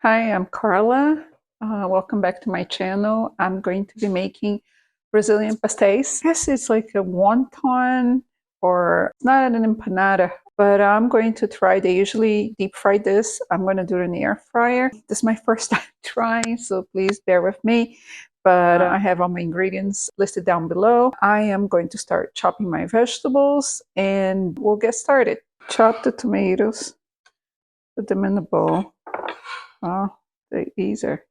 Hi, I'm Carla. Welcome back to my channel. I'm going to be making Brazilian pastéis. I guess it's like a wonton or it's not an empanada, but I'm going to try. They usually deep fry this. I'm going to do it in the air fryer. This is my first time trying, so please bear with me. But I have all my ingredients listed down below. I am going to start chopping my vegetables and we'll get started. Chop the tomatoes, put them in the bowl. Oh, these are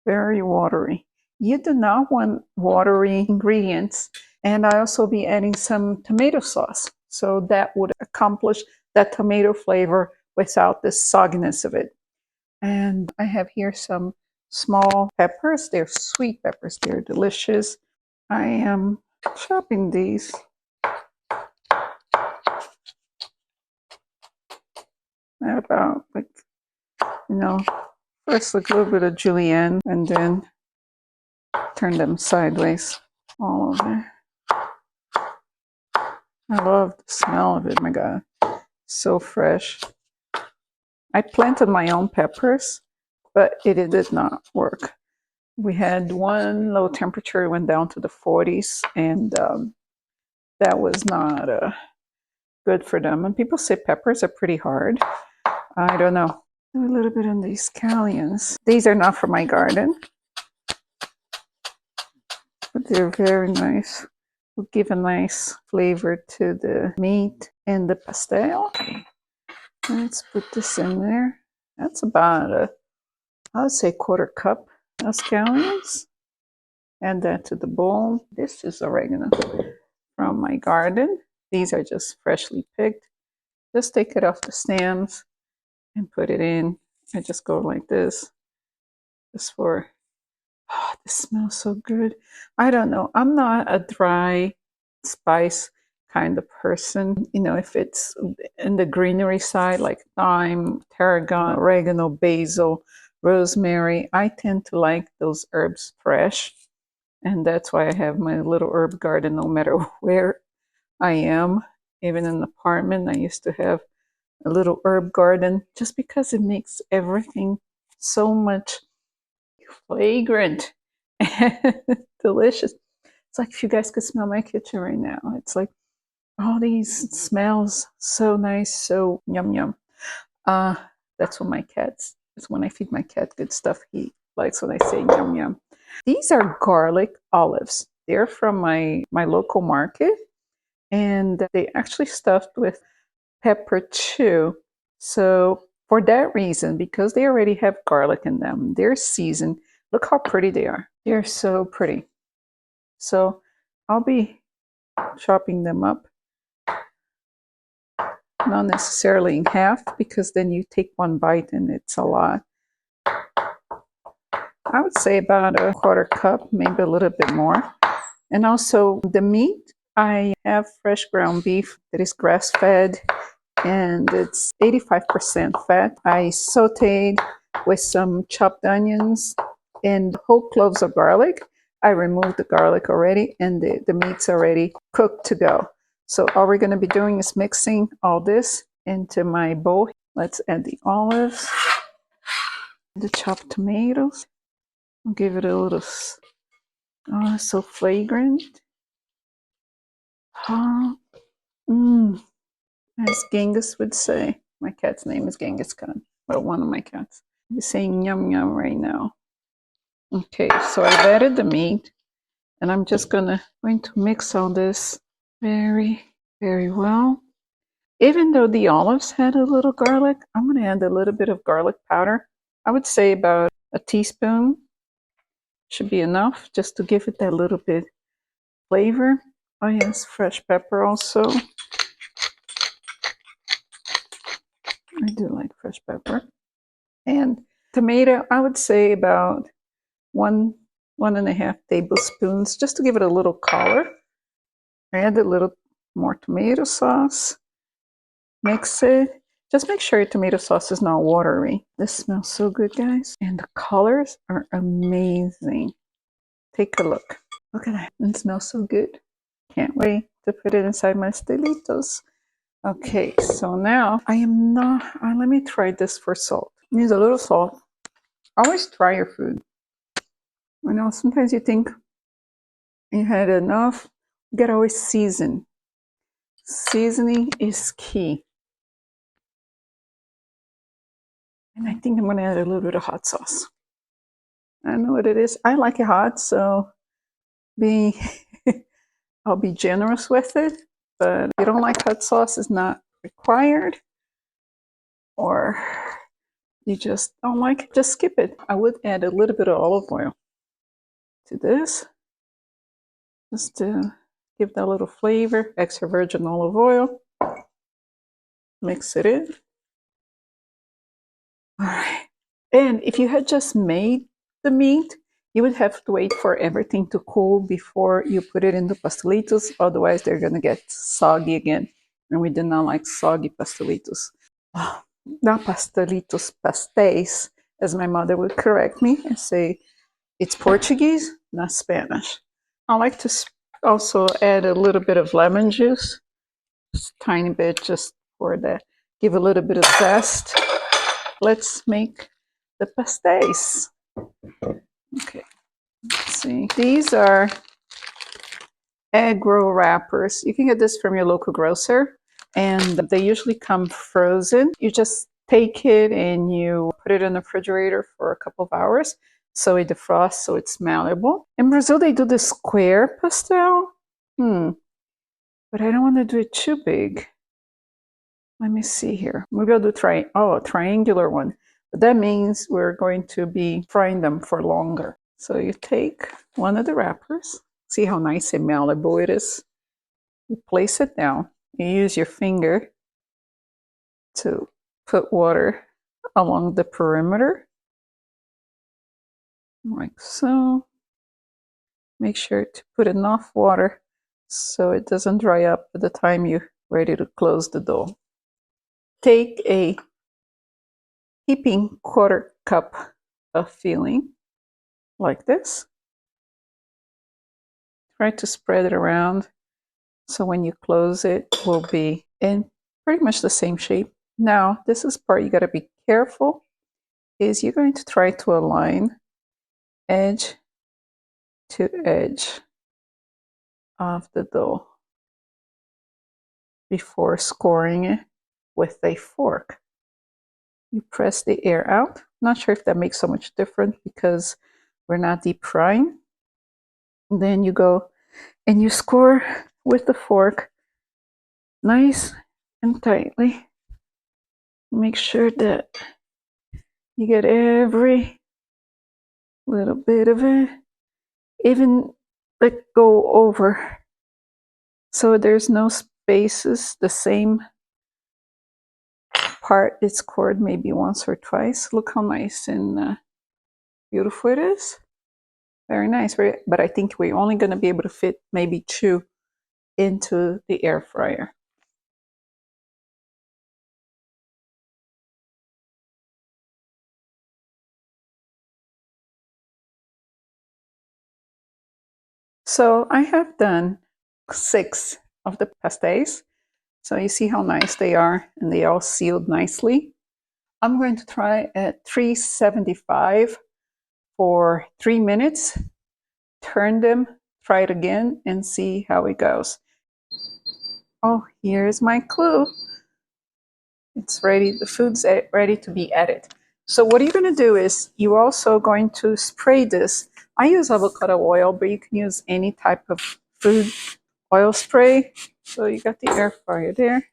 very watery. You do not want watery ingredients. And I also be adding some tomato sauce. So that would accomplish that tomato flavor without the sogginess of it. And I have here some small peppers. They're sweet peppers. They're delicious. I am chopping these. At about first like a little bit of julienne and then turn them sideways all over. I love the smell of it. My God, so fresh. I planted my own peppers, but it did not work. We had one low temperature, it went down to the 40s, and that was not good for them. And people say peppers are pretty hard. I don't know. Do a little bit on these scallions. These are not for my garden, but they're very nice. Will give a nice flavor to the meat and the pastel. Let's put this in there. That's about I would say quarter cup of scallions. Add that to the bowl. This is oregano from my garden. These are just freshly picked. Just take it off the stems and put it in. I just go like this. Just for, oh, this smells so good. I don't know. I'm not a dry spice kind of person. You know, if it's in the greenery side, like thyme, tarragon, oregano, basil, rosemary, I tend to like those herbs fresh. And that's why I have my little herb garden no matter where I am. Even in an apartment, I used to have a little herb garden just because it makes everything so much fragrant and delicious. It's like if you guys could smell my kitchen right now. It's like all these smells so nice, so yum yum. Uh, that's what my cats, that's when I feed my cat good stuff. He likes when I say yum yum. These are garlic olives. They're from my local market and they actually stuffed with pepper too. So for that reason, because they already have garlic in them, they're seasoned. Look how pretty they are. They're so pretty. So I'll be chopping them up. Not necessarily in half because then you take one bite and it's a lot. I would say about a quarter cup, maybe a little bit more. And also the meat, I have fresh ground beef that is grass fed and it's 85% fat. I sauteed with some chopped onions and whole cloves of garlic. I removed the garlic already and the meat's already cooked to go. So all we're going to be doing is mixing all this into my bowl. Let's add the olives, the chopped tomatoes. I'll give it a little, oh, so flagrant. Oh, as Genghis would say. My cat's name is Genghis Khan. Well, one of my cats. He's saying yum yum right now. Okay, so I've added the meat and I'm just going to mix all this very, very well. Even though the olives had a little garlic, I'm going to add a little bit of garlic powder. I would say about a teaspoon should be enough just to give it that little bit flavor. Oh yes, fresh pepper also. I do like fresh pepper. And tomato, I would say about one and a half tablespoons just to give it a little color. Add a little more tomato sauce. Mix it. Just make sure your tomato sauce is not watery. This smells so good, guys. And the colors are amazing. Take a look. Look at that. It smells so good. Can't wait to put it inside my stelitos. Okay, so now I am not, let me try this for salt. Use a little salt. Always try your food. I know sometimes you think you had enough. You gotta always season. Seasoning is key. And I think I'm gonna add a little bit of hot sauce. I don't know what it is. I like it hot, so be I'll be generous with it. But if you don't like hot sauce, it's not required. Or you just don't like it, just skip it. I would add a little bit of olive oil to this, just to give that little flavor. Extra virgin olive oil. Mix it in. All right. And if you had just made the meat, you would have to wait for everything to cool before you put it in the pastelitos. Otherwise, they're going to get soggy again. And we do not like soggy pastelitos. Oh, not pastelitos, pastéis, as my mother would correct me and say it's Portuguese, not Spanish. I like to also add a little bit of lemon juice, just a tiny bit, just for that, give a little bit of zest. Let's make the pastéis. Okay, let's see. These are egg roll wrappers. You can get this from your local grocer, and they usually come frozen. You just take it and you put it in the refrigerator for a couple of hours so it defrosts, so it's malleable. In Brazil, they do the square pastel. But I don't want to do it too big. Let me see here. Maybe I'll do a triangular one. But that means we're going to be frying them for longer. So you take one of the wrappers. See how nice and malleable it is? You place it down. You use your finger to put water along the perimeter. Like so. Make sure to put enough water so it doesn't dry up by the time you're ready to close the dough. Take a heaping quarter cup of filling like this. Try to spread it around so when you close it will be in pretty much the same shape. Now, this is part you got to be careful, is you're going to try to align edge to edge of the dough before scoring it with a fork. You press the air out. Not sure if that makes so much difference because we're not deep frying. And then you go and you score with the fork nice and tightly. Make sure that you get every little bit of it. Even let go over so there's no spaces. The same part is scored maybe once or twice. Look how nice and beautiful it is. Very nice, right? But I think we're only going to be able to fit maybe 2 into the air fryer. So I have done 6 of the pastéis. So you see how nice they are, and they all sealed nicely. I'm going to try at 375 for 3 minutes. Turn them, try it again, and see how it goes. Oh, here's my clue. It's ready. The food's ready to be added. So what you're going to do is you're also going to spray this. I use avocado oil, but you can use any type of food oil spray. So you got the air fryer there.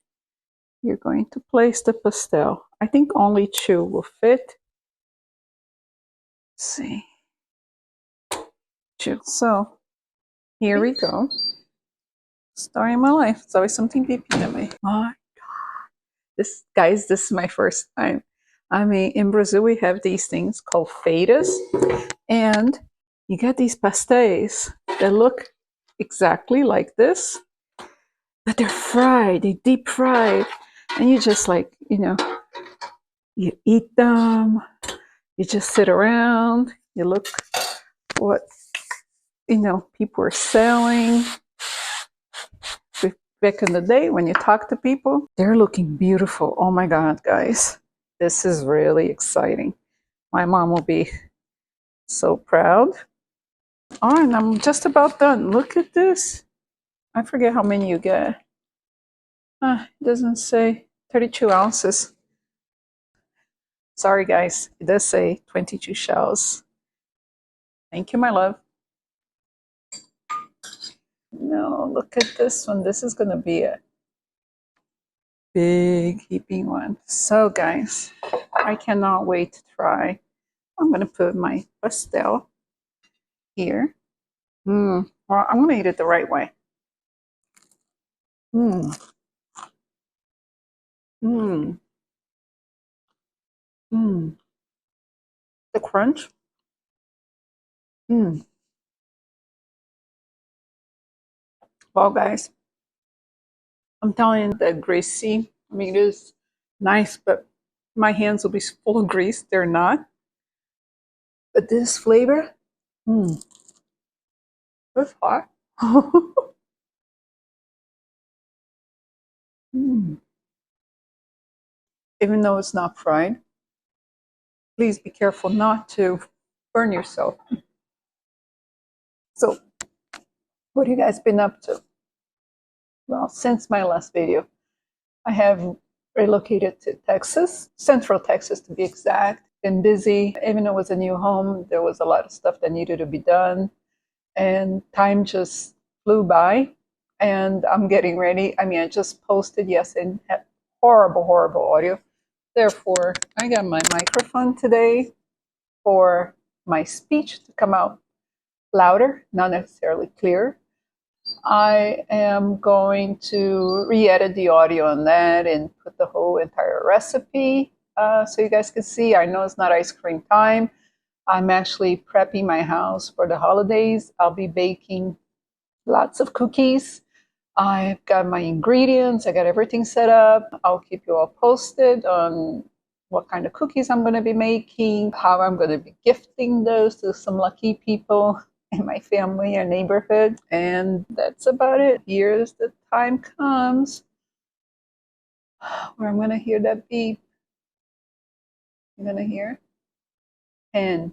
You're going to place the pastel. I think only 2 will fit. Let's see. 2. So here we go. Story of my life. It's always something beeping at me. Oh, guys, this is my first time. I mean, in Brazil, we have these things called feiras, and you get these pastéis that look exactly like this, but they're fried, they deep fried, and you just like, you eat them, you just sit around, you look what, people are selling. Back in the day when you talk to people, they're looking beautiful. Oh my God, guys, this is really exciting. My mom will be so proud. Oh, and I'm just about done. Look at this. I forget how many you get. It doesn't say 32 ounces. Sorry, guys. It does say 22 shells. Thank you, my love. No, look at this one. This is going to be a big heaping one. So, guys, I cannot wait to try. I'm going to put my pastel here. Well, I'm going to eat it the right way. Mmm. Mmm. Mmm. The crunch. Mmm. Well, guys, I'm telling you that greasy. I mean, it is nice, but my hands will be full of grease. They're not. But this flavor, mmm, it's hot. Mm. Even though it's not fried, please be careful not to burn yourself. So, what have you guys been up to? Well, since my last video, I have relocated to Texas, Central Texas to be exact. Been busy. Even though it was a new home, there was a lot of stuff that needed to be done. And time just flew by. And I'm getting ready. I mean, I just posted, yes, and had horrible, horrible audio. Therefore, I got my microphone today for my speech to come out louder, not necessarily clear. I am going to re-edit the audio on that and put the whole entire recipe so you guys can see. I know it's not ice cream time. I'm actually prepping my house for the holidays. I'll be baking lots of cookies. I've got my ingredients. I got everything set up. I'll keep you all posted on what kind of cookies I'm going to be making, how I'm going to be gifting those to some lucky people in my family and neighborhood. And that's about it. Here's the time comes where I'm going to hear that beep. I'm going to hear 10,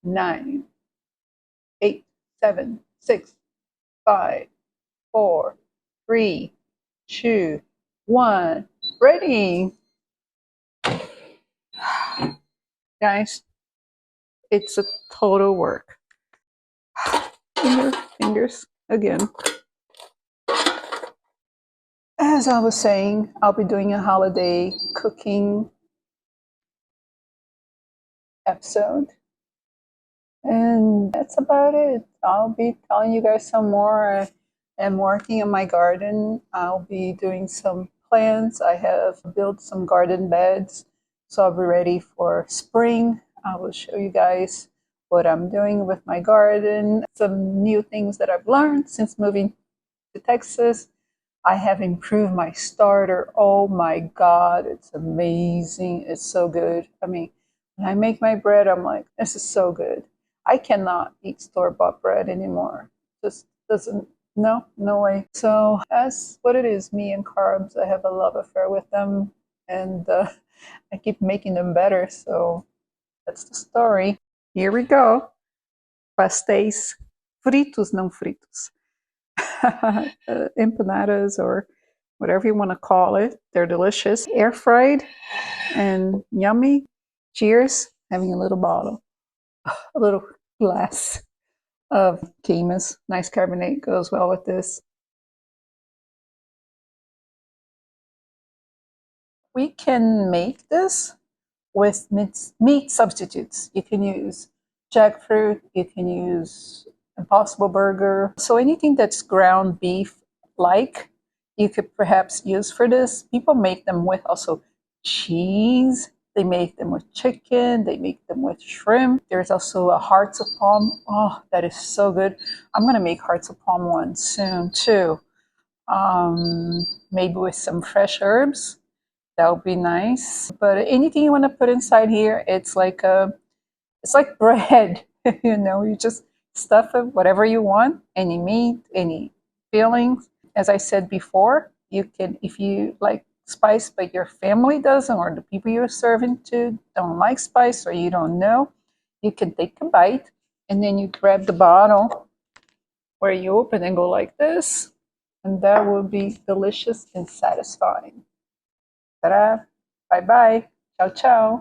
9, 8, 7, 6, 5, 4, 3, 2, 1. Ready. Guys, it's a total work. Fingers again. As I was saying, I'll be doing a holiday cooking episode. And that's about it. I'll be telling you guys some more. I am working on my garden. I'll be doing some plants. I have built some garden beds. So I'll be ready for spring. I will show you guys what I'm doing with my garden, some new things that I've learned since moving to Texas. I have improved my starter. Oh my God, it's amazing. It's so good. I mean, when I make my bread, I'm like, this is so good. I cannot eat store-bought bread anymore. Just doesn't, no way. So that's what it is, me and carbs. I have a love affair with them, and I keep making them better. So that's the story. Here we go. Pastéis fritos, não fritos. Empanadas or whatever you want to call it. They're delicious. Air fried and yummy. Cheers. Having a little bottle, a little glass of Kemas. Nice carbonate goes well with this. We can make this with meat substitutes. You can use jackfruit, you can use Impossible Burger. So anything that's ground beef like, you could perhaps use for this. People make them with also cheese. They make them with chicken. They make them with shrimp. There's also a hearts of palm. Oh, that is so good. I'm going to make hearts of palm one soon too. Maybe with some fresh herbs. That would be nice. But anything you want to put inside here, it's like bread. You know, you just stuff it whatever you want, any meat, any fillings. As I said before, you can, if you like spice, but your family doesn't, or the people you're serving to don't like spice, or you don't know, you can take a bite and then you grab the bottle where you open and go like this, and that will be delicious and satisfying. Ta-da! Bye bye. Ciao, ciao.